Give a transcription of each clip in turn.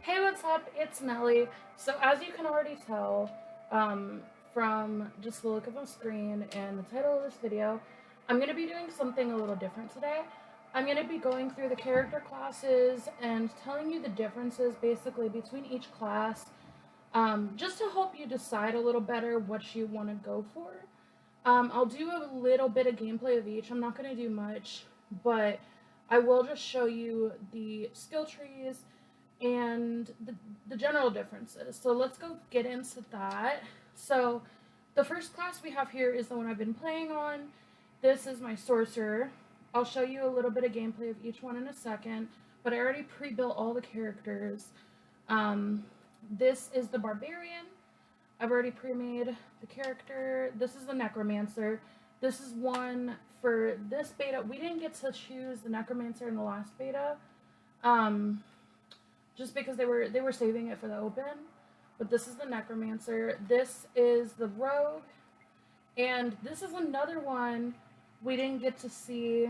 Hey, what's up? It's Nelly. So, as you can already tell from just the look of my screen and the title of this video, I'm going to be doing something a little different today. I'm going to be going through the character classes and telling you the differences basically between each class, just to help you decide a little better what you want to go for. I'll do a little bit of gameplay of each. I'm not going to do much, but I will just show you the skill trees and the general differences. So let's go get into that. So the first class we have here is the one I've been playing on. This is my sorcerer. I'll show you a little bit of gameplay of each one in a second, but I already pre-built all the characters. Um, this is the barbarian. I've already pre-made the character. This is the necromancer. This is one for this beta. We didn't get to choose the necromancer in the last beta. Um, just because they were saving it for the open. But this is the necromancer. This is the rogue, and this is another one we didn't get to see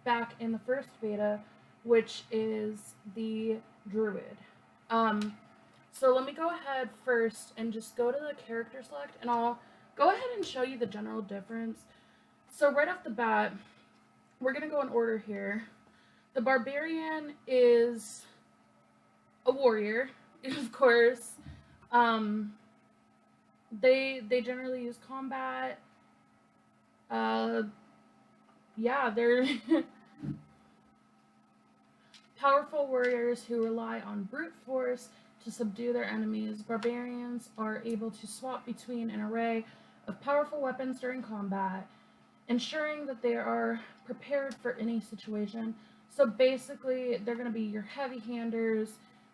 back in the first beta, which is the druid. So let me go ahead first and just go to the character select, and I'll go ahead and show you the general difference. So right off the bat, we're gonna go in order here. The barbarian is a warrior, of course. Um, they generally use combat. Uh, yeah, they're powerful warriors who rely on brute force to subdue their enemies. Barbarians are able to swap between an array of powerful weapons during combat, ensuring that they are prepared for any situation. So basically, they're going to be your heavy handers.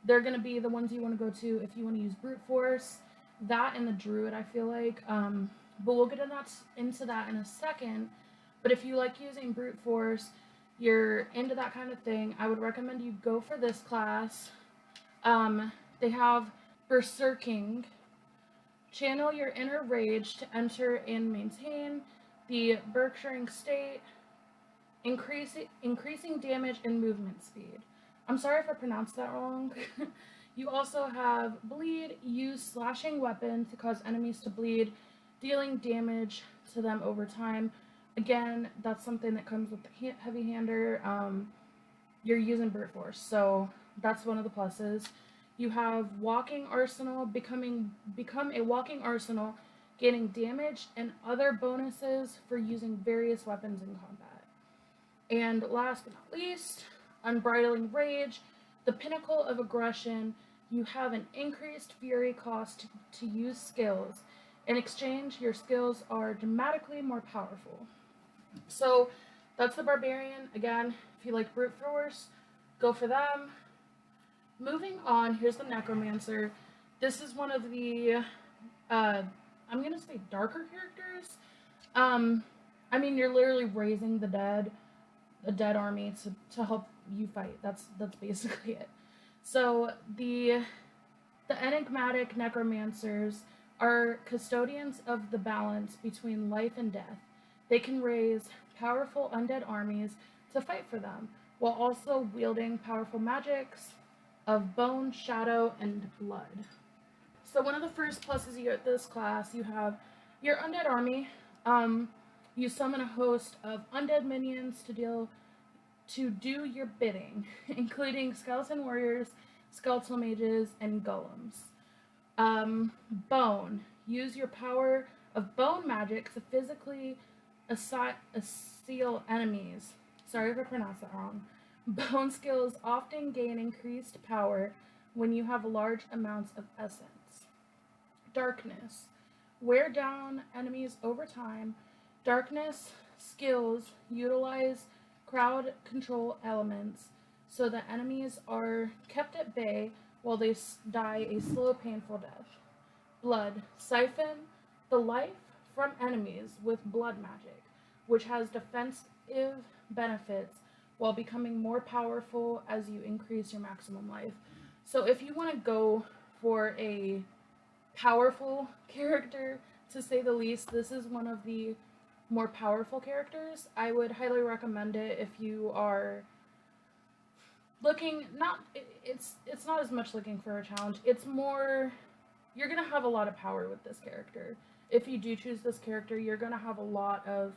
They're going to be the ones you want to go to if you want to use brute force. That and the druid, I feel like. But we'll get into that in a second. But if you like using brute force, you're into that kind of thing, I would recommend you go for this class. They have berserking. Channel your inner rage to enter and maintain the berserking state, increasing damage and movement speed. I'm sorry if I pronounced that wrong. You also have bleed. Use slashing weapon to cause enemies to bleed, dealing damage to them over time. Again, that's something that comes with the heavy hander. You're using brute force, so that's one of the pluses. You have walking arsenal. Become a walking arsenal, gaining damage and other bonuses for using various weapons in combat. And last but not least, unbridling rage, the pinnacle of aggression. You have an increased fury cost to use skills. In exchange, your skills are dramatically more powerful. So that's the barbarian. Again, if you like brute force, go for them. Moving on, here's the necromancer. This is one of the, I'm gonna say darker characters. I mean, you're literally raising the dead, a dead army to help you fight. That's basically it. So the enigmatic necromancers are custodians of the balance between life and death. They can raise powerful undead armies to fight for them, while also wielding powerful magics of bone, shadow, and blood. So one of the first pluses you get this class, you have your undead army. You summon a host of undead minions to do your bidding, including skeleton warriors, skeletal mages, and golems. Bone. Use your power of bone magic to physically assail enemies. Sorry if I pronounced that wrong. Bone skills often gain increased power when you have large amounts of essence. Darkness. Wear down enemies over time. Darkness skills utilize crowd control elements so that enemies are kept at bay while they die a slow, painful death. Blood. Siphon the life from enemies with blood magic, which has defensive benefits while becoming more powerful as you increase your maximum life. So if you want to go for a powerful character, to say the least, this is one of the more powerful characters. I would highly recommend it if you are it's not as much looking for a challenge. It's more, you're gonna have a lot of power with this character. If you do choose this character, you're gonna have a lot of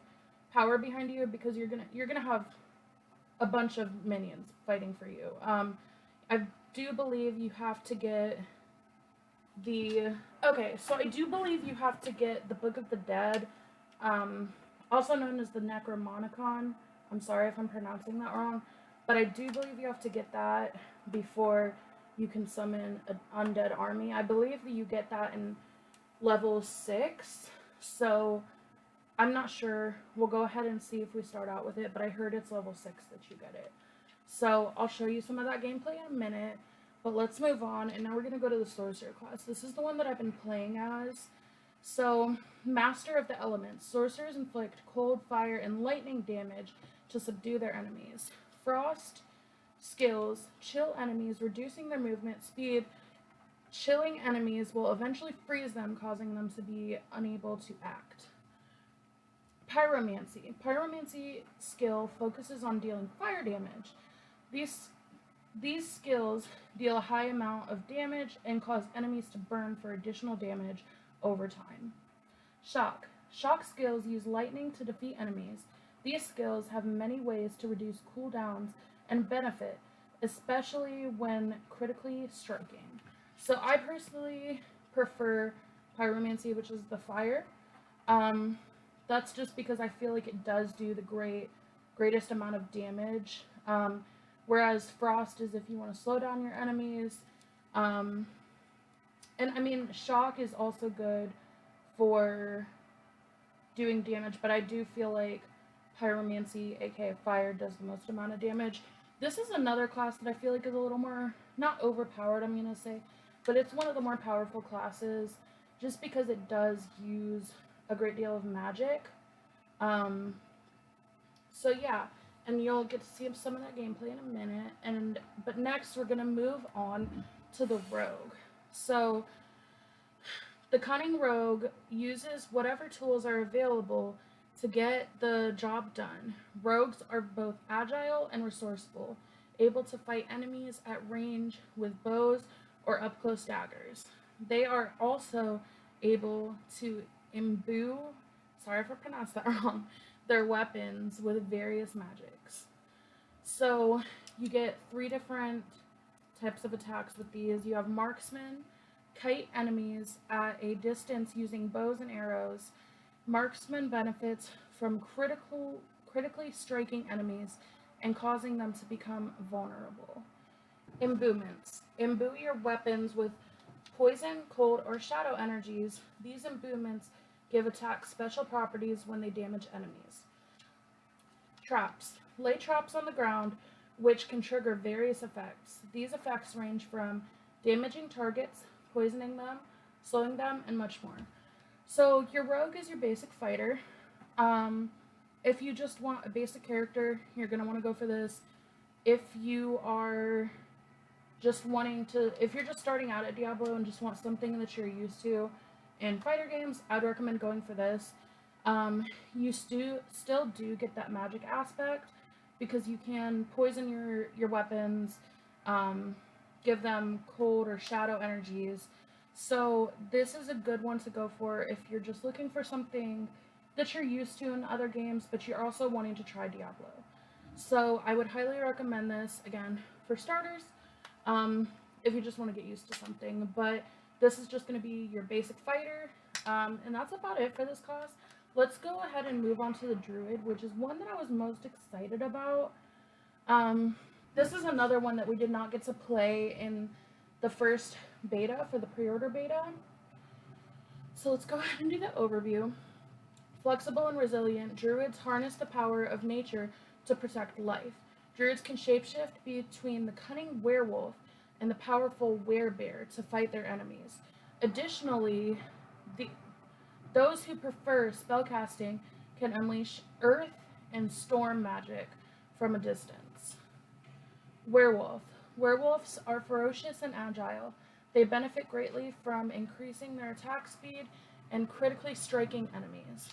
power behind you because you're gonna have a bunch of minions fighting for you. I do believe you have to get the okay, so I do believe you have to get the Book of the Dead, um, also known as the Necromonicon. I'm sorry if I'm pronouncing that wrong, but I do believe you have to get that before you can summon an undead army. I believe that you get that in level 6, so I'm not sure. We'll go ahead and see if we start out with it, but I heard it's level 6 that you get it. So I'll show you some of that gameplay in a minute, but let's move on, and now we're going to go to the Sorcerer class. This is the one that I've been playing as. So, Master of the Elements. Sorcerers inflict cold, fire, and lightning damage to subdue their enemies. Frost skills chill enemies, reducing their movement speed. Chilling enemies will eventually freeze them, causing them to be unable to act. Pyromancy. Pyromancy skill focuses on dealing fire damage. These skills deal a high amount of damage and cause enemies to burn for additional damage over time. Shock. Shock skills use lightning to defeat enemies. These skills have many ways to reduce cooldowns and benefit, especially when critically striking. So I personally prefer Pyromancy, which is the fire. That's just because I feel like it does do the greatest amount of damage. Whereas Frost is if you want to slow down your enemies. And I mean, Shock is also good for doing damage, but I do feel like Pyromancy, aka Fire, does the most amount of damage. This is another class that I feel like is a little more, not overpowered, I'm going to say, but it's one of the more powerful classes just because it does use a great deal of magic. So yeah, and you'll get to see some of that gameplay in a minute. But next we're gonna move on to the Rogue. So the Cunning Rogue uses whatever tools are available to get the job done. Rogues are both agile and resourceful, able to fight enemies at range with bows or up-close daggers. They are also able to imbue, sorry if I pronounced that wrong, their weapons with various magics. So you get 3 different types of attacks with these. You have Marksman, kite enemies at a distance using bows and arrows. Marksman benefits from critically striking enemies and causing them to become vulnerable. Imbuements. Imbue your weapons with poison, cold, or shadow energies. These imbuements give attacks special properties when they damage enemies. Traps. Lay traps on the ground, which can trigger various effects. These effects range from damaging targets, poisoning them, slowing them, and much more. So your rogue is your basic fighter. If you just want a basic character, you're going to want to go for this. If you are just if you're just starting out at Diablo and just want something that you're used to in fighter games, I'd recommend going for this. You still do get that magic aspect because you can poison your weapons, give them cold or shadow energies. So this is a good one to go for if you're just looking for something that you're used to in other games, but you're also wanting to try Diablo. So I would highly recommend this, again, for starters, if you just want to get used to something. But this is just going to be your basic fighter, and that's about it for this class. Let's go ahead and move on to the Druid, which is one that I was most excited about. This is another one that we did not get to play in the first beta, for the pre-order beta. So let's go ahead and do the overview. Flexible and resilient, Druids harness the power of nature to protect life. Druids can shapeshift between the cunning werewolf and the powerful werebear to fight their enemies. Additionally, those who prefer spellcasting can unleash earth and storm magic from a distance. Werewolf. Werewolves are ferocious and agile. They benefit greatly from increasing their attack speed and critically striking enemies.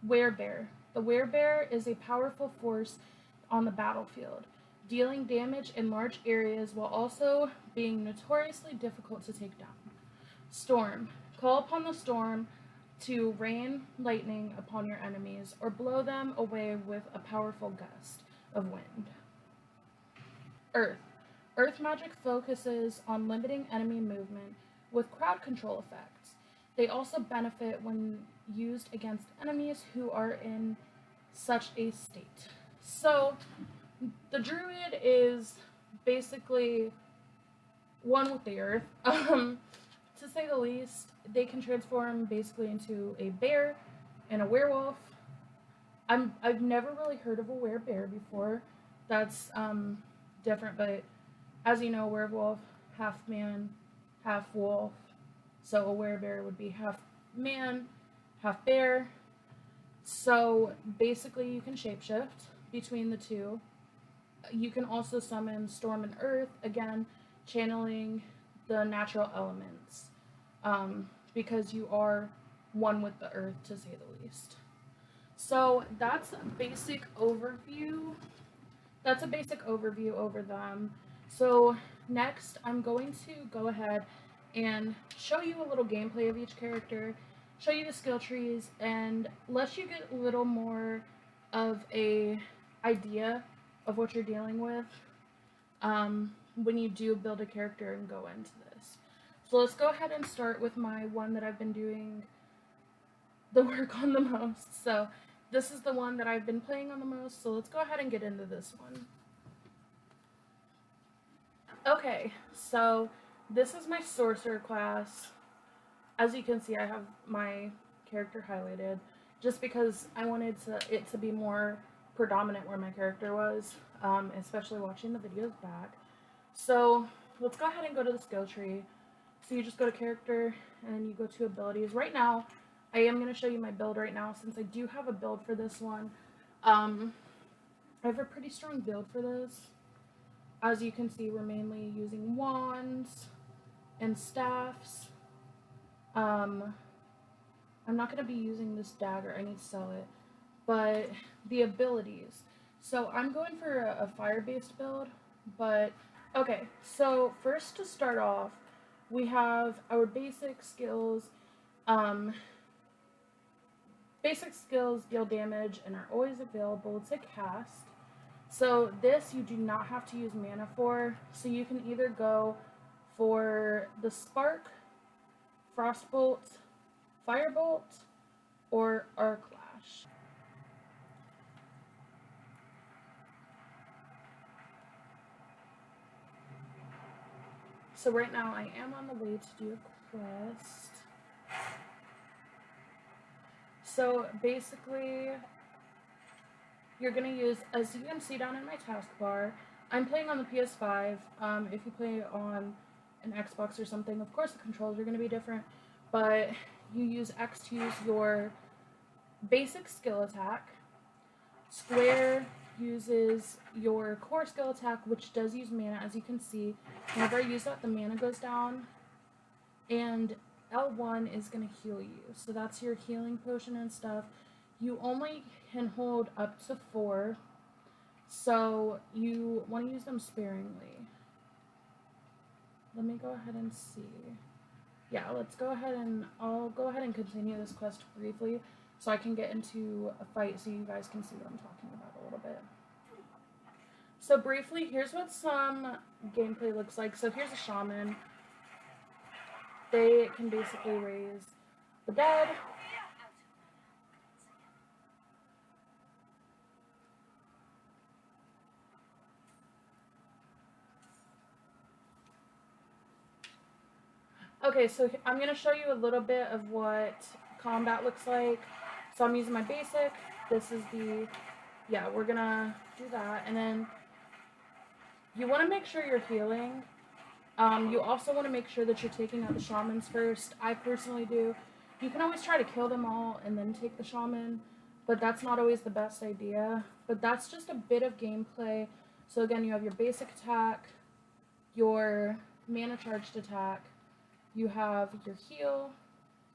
Werebear. The werebear is a powerful force on the battlefield. dealing damage in large areas while also being notoriously difficult to take down. Storm. Call upon the storm to rain lightning upon your enemies or blow them away with a powerful gust of wind. Earth. Earth magic focuses on limiting enemy movement with crowd control effects. They also benefit when used against enemies who are in such a state. So, the druid is basically one with the earth. To say the least, they can transform basically into a bear and a werewolf. I've never really heard of a werebear before. That's different, but as you know, werewolf, half man, half wolf. So a werebear would be half man, half bear. So basically, you can shapeshift between the two. You can also summon storm and earth, again, channeling the natural elements, because you are one with the earth, to say the least. So that's a basic overview. That's a basic overview over them. So next, I'm going to go ahead and show you a little gameplay of each character, show you the skill trees, and let you get a little more of a idea of what you're dealing with when you do build a character and go into this. So let's go ahead and start with my one that I've been doing the work on the most. So this is the one that I've been playing on the most, so let's go ahead and get into this one. Okay, so this is my sorcerer class. As you can see, I have my character highlighted just because I wanted it to be more predominant where my character was, especially watching the videos back. So let's go ahead and go to the skill tree. So you just go to character and you go to abilities. Right now, I am going to show you my build right now since I do have a build for this one. I have a pretty strong build for this. As you can see, we're mainly using wands and staffs. I'm not going to be using this dagger. I need to sell it. But the abilities. So I'm going for a fire-based build. But, okay. So first to start off, we have our basic skills. Basic skills deal damage and are always available to cast. So this you do not have to use mana for. So you can either go for the Spark, Frostbolt, Firebolt, or Arclash. So right now I am on the way to do a quest. So basically, you're going to use, as you can see down in my taskbar, I'm playing on the PS5. If you play on an Xbox or something, of course the controls are going to be different, but you use X to use your basic skill attack. Square uses your core skill attack, which does use mana, as you can see. Whenever I use that, the mana goes down. And L1 is going to heal you. So that's your healing potion and stuff. You only can hold up to 4. So you want to use them sparingly. Let me go ahead and see. Yeah, let's go ahead and I'll go ahead and continue this quest briefly so I can get into a fight so you guys can see what I'm talking about a little bit. So briefly, here's what some gameplay looks like. So here's a shaman. They can basically raise the dead. Okay, so I'm going to show you a little bit of what combat looks like. So I'm using my basic. This is the, yeah, we're going to do that. And then you want to make sure you're healing. You also want to make sure that you're taking out the shamans first. I personally do. You can always try to kill them all and then take the shaman, but that's not always the best idea. But that's just a bit of gameplay. So again, you have your basic attack, your mana charged attack, you have your heal,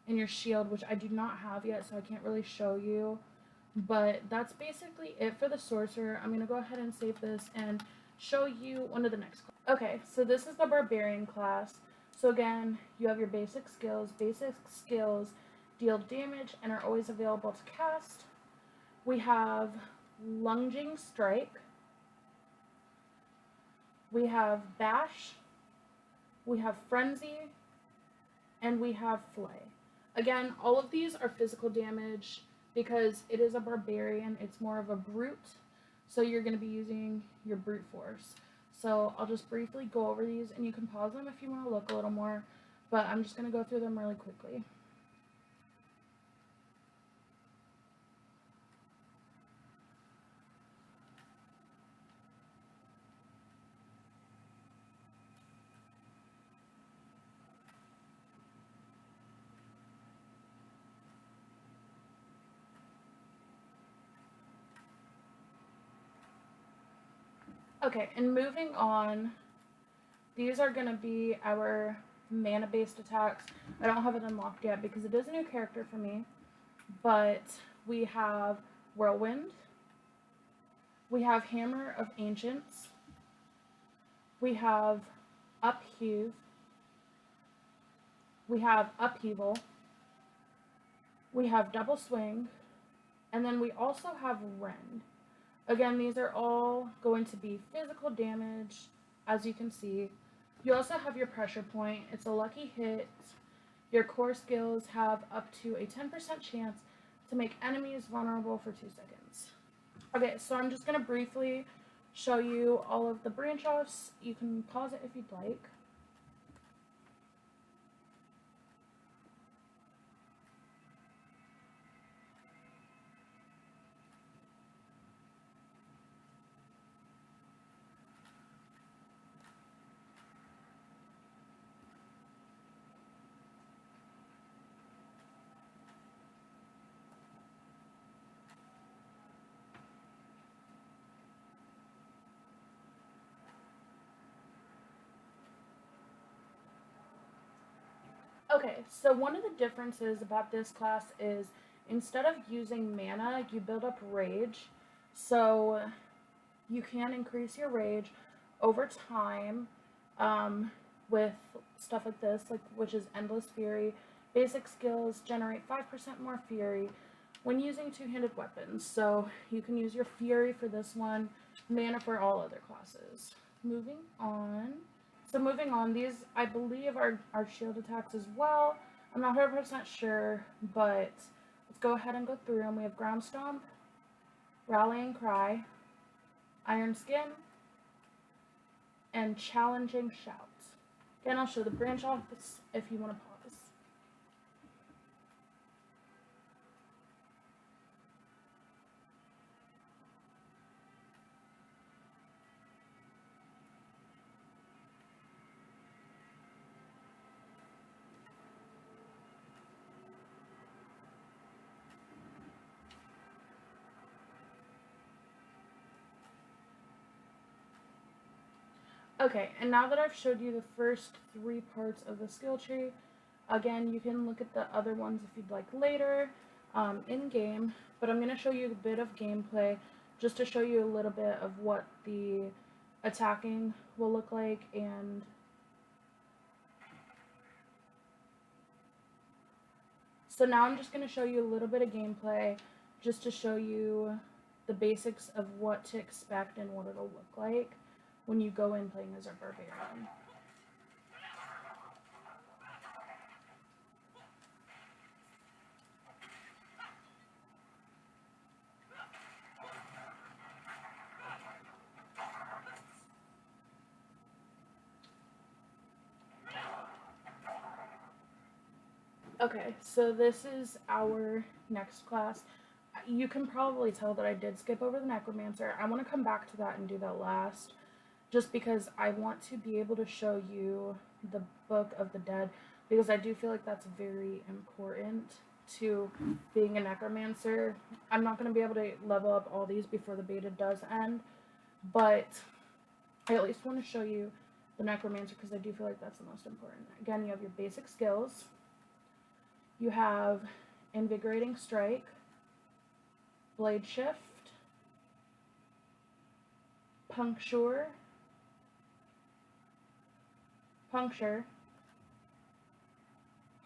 and your shield, which I do not have yet, so I can't really show you. But that's basically it for the sorcerer. I'm going to go ahead and save this and show you one of the next classes. Okay, so this is the Barbarian class. So again, you have your basic skills. Basic skills deal damage and are always available to cast. We have Lunging Strike. We have Bash. We have Frenzy. And we have Flay. Again, all of these are physical damage because it is a barbarian. It's more of a brute. So you're going to be using your brute force. So I'll just briefly go over these, and you can pause them if you want to look a little more. But I'm just going to go through them really quickly. Okay, and moving on, these are going to be our mana-based attacks. I don't have it unlocked yet because it is a new character for me. But we have Whirlwind. We have Hammer of Ancients. We have Upheave. We have Upheaval. We have Double Swing. And then we also have Rend. Again, these are all going to be physical damage, as you can see. You also have your pressure point. It's a lucky hit. Your core skills have up to a 10% chance to make enemies vulnerable for 2 seconds. Okay, so I'm just going to briefly show you all of the branch offs. You can pause it if you'd like. Okay, so one of the differences about this class is instead of using mana, you build up rage. So you can increase your rage over time with stuff like this, which is Endless Fury. Basic skills generate 5% more Fury when using two-handed weapons. So you can use your Fury for this one, mana for all other classes. Moving on. So moving on, these I believe are shield attacks as well. I'm not 100% sure, but let's go ahead and go through them. We have Ground Stomp, Rallying Cry, Iron Skin, and Challenging Shout. Again, I'll show the branch off if you want to pause. Okay, and now that I've showed you the first 3 parts of the skill tree, again, you can look at the other ones if you'd like later in-game, but I'm going to show you a bit of gameplay just to show you a little bit of what the attacking will look like. And so now I'm just going to show you a little bit of gameplay just to show you the basics of what to expect and what it'll look like when you go in playing as a barbarian. Okay, so this is our next class. You can probably tell that I did skip over the Necromancer. I want to come back to that and do that last, just because I want to be able to show you the Book of the Dead, because I do feel like that's very important to being a Necromancer. I'm not going to be able to level up all these before the beta does end, but I at least want to show you the Necromancer because I do feel like that's the most important. Again, you have your basic skills. You have Invigorating Strike, Blade Shift, Puncture, Puncture,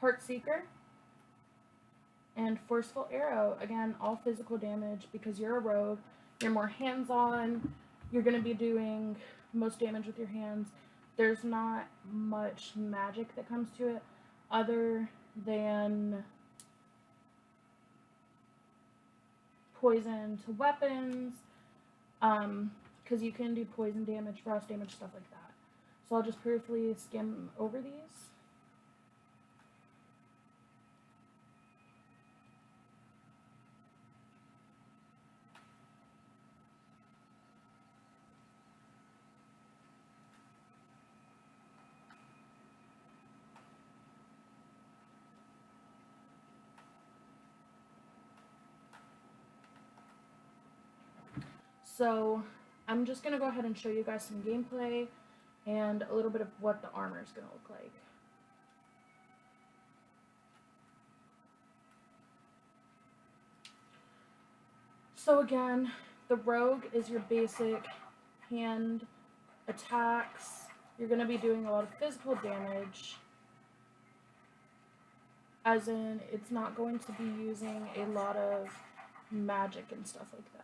Heartseeker, and Forceful Arrow. Again, all physical damage because you're a rogue. You're more hands-on. You're going to be doing most damage with your hands. There's not much magic that comes to it other than poison to weapons, because you can do poison damage, frost damage, stuff like that. So I'll just briefly skim over these. So I'm just going to go ahead and show you guys some gameplay and a little bit of what the armor is going to look like. So again, the rogue is your basic hand attacks. You're going to be doing a lot of physical damage, as in it's not going to be using a lot of magic and stuff like that.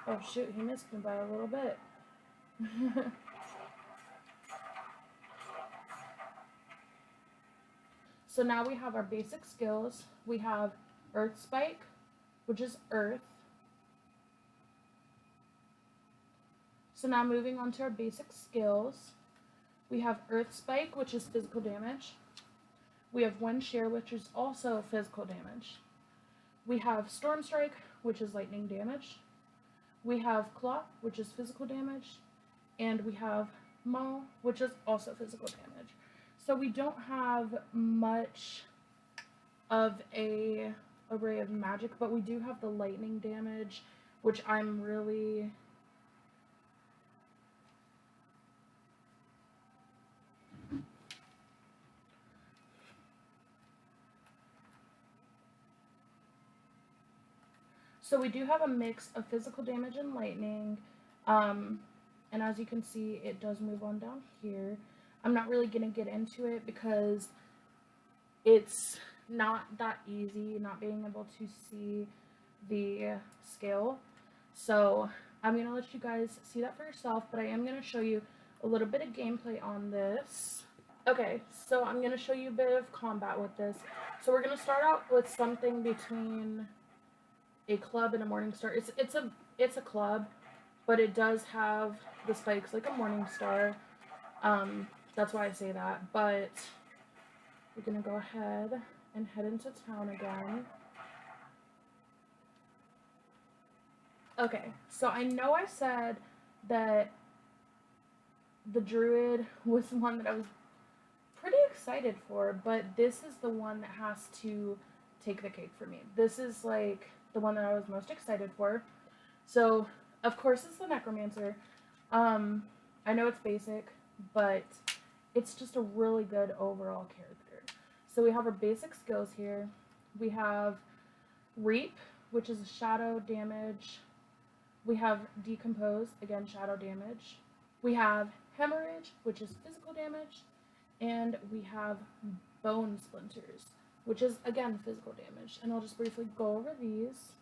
Oh shoot, he missed me by a little bit. So now we have our basic skills. We have Earth Spike, which is earth. So now moving on to our basic skills. We have Earth Spike, which is physical damage. We have Wind Shear, which is also physical damage. We have Storm Strike, which is lightning damage. We have Claw, which is physical damage, and we have Maul, which is also physical damage. So we don't have much of a array of magic, but we do have the lightning damage, which I'm really... So we do have a mix of physical damage and lightning, and as you can see, it does move on down here. I'm not really going to get into it because it's not that easy, not being able to see the scale. So I'm going to let you guys see that for yourself, but I am going to show you a little bit of gameplay on this. Okay, so I'm going to show you a bit of combat with this. So we're going to start out with something between a club and a morning star. It's a club, but it does have the spikes like a morning star. That's why I say that. But we're gonna go ahead and head into town again. Okay, so I know I said that the druid was the one that I was pretty excited for, but this is the one that has to take the cake for me. This is like the one that I was most excited for. So, of course, it's the Necromancer. I know it's basic, but it's just a really good overall character. So we have our basic skills here. We have Reap, which is shadow damage. We have Decompose, again, shadow damage. We have Hemorrhage, which is physical damage. And we have Bone Splinters, which is, again, physical damage. And I'll just briefly go over these.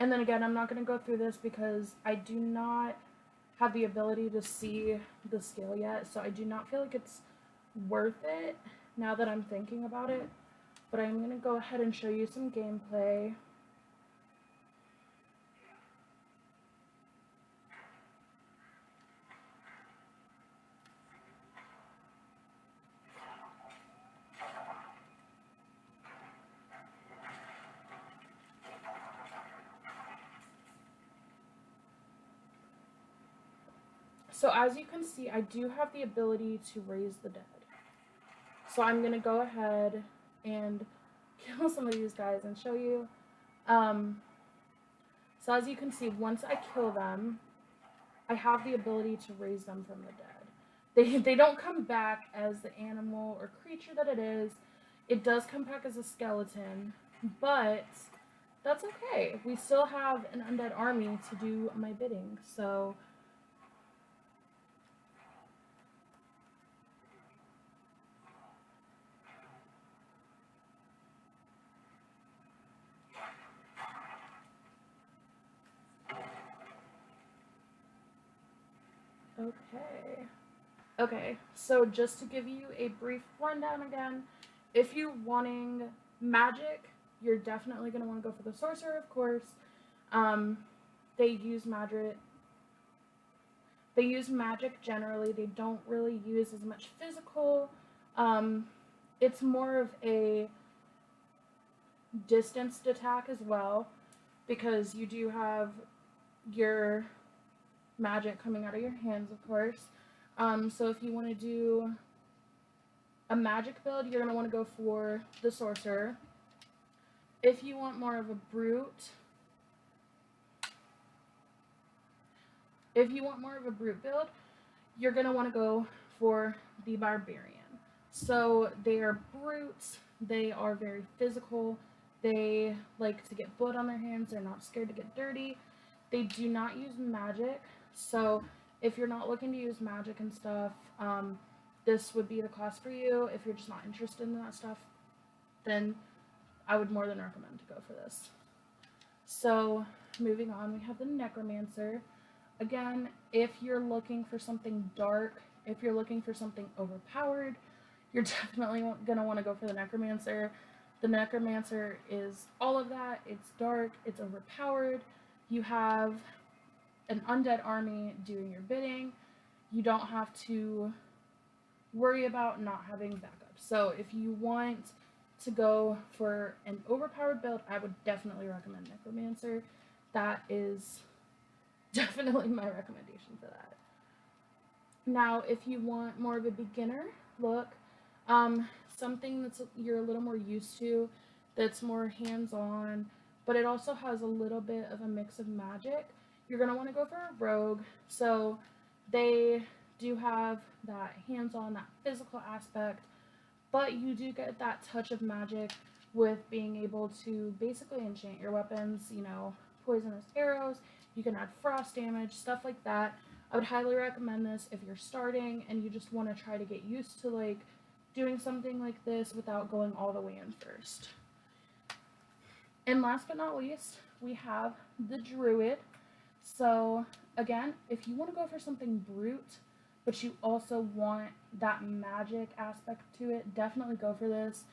And then again, I'm not going to go through this because I do not have the ability to see the skill yet, so I do not feel like it's worth it now that I'm thinking about it. But I'm going to go ahead and show you some gameplay. So as you can see, I do have the ability to raise the dead. So I'm going to go ahead and kill some of these guys and show you. So as you can see, once I kill them, I have the ability to raise them from the dead. They don't come back as the animal or creature that it is. It does come back as a skeleton, but that's okay. We still have an undead army to do my bidding, so okay. Okay, so just to give you a brief rundown again, if you're wanting magic, you're definitely going to want to go for the sorcerer, of course. Um, they use magic. They use magic generally. They don't really use as much physical. Um, it's more of a distanced attack as well, because you do have your magic coming out of your hands, of course. So if you want to do a magic build, you're going to want to go for the sorcerer. If you want more of a brute build, you're going to want to go for the barbarian. So they are brutes, they are very physical, they like to get blood on their hands, they're not scared to get dirty. They do not use magic, so if you're not looking to use magic and stuff, this would be the class for you. If you're just not interested in that stuff, then I would more than recommend to go for this. So, moving on, we have the Necromancer. Again, if you're looking for something dark, if you're looking for something overpowered, you're definitely going to want to go for the Necromancer. The Necromancer is all of that. It's dark, it's overpowered. You have an undead army doing your bidding. You don't have to worry about not having backup. So if you want to go for an overpowered build, I would definitely recommend Necromancer. That is definitely my recommendation for that. Now, if you want more of a beginner look, something that's you're a little more used to, that's more hands-on, but it also has a little bit of a mix of magic, you're going to want to go for a rogue. So they do have that hands-on, that physical aspect, but you do get that touch of magic with being able to basically enchant your weapons, you know, poisonous arrows, you can add frost damage, stuff like that. I would highly recommend this if you're starting and you just want to try to get used to like doing something like this without going all the way in first. And last but not least, we have the druid. So again, if you want to go for something brute, but you also want that magic aspect to it, definitely go for this.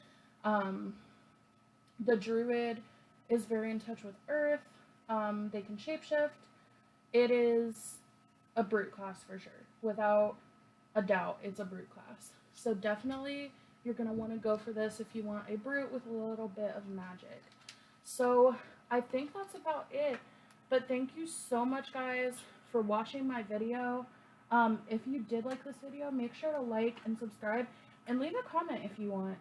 The druid is very in touch with earth. They can shapeshift. It is a brute class for sure. Without a doubt, it's a brute class. So definitely you're going to want to go for this if you want a brute with a little bit of magic. So I think that's about it. But thank you so much, guys, for watching my video. If you did like this video, make sure to like and subscribe and leave a comment if you want.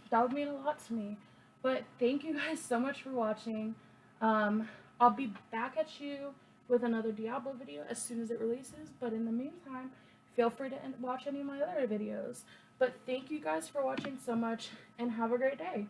That would mean a lot to me. But thank you guys so much for watching. I'll be back at you with another Diablo video as soon as it releases. But in the meantime, feel free to watch any of my other videos. But thank you guys for watching so much and have a great day.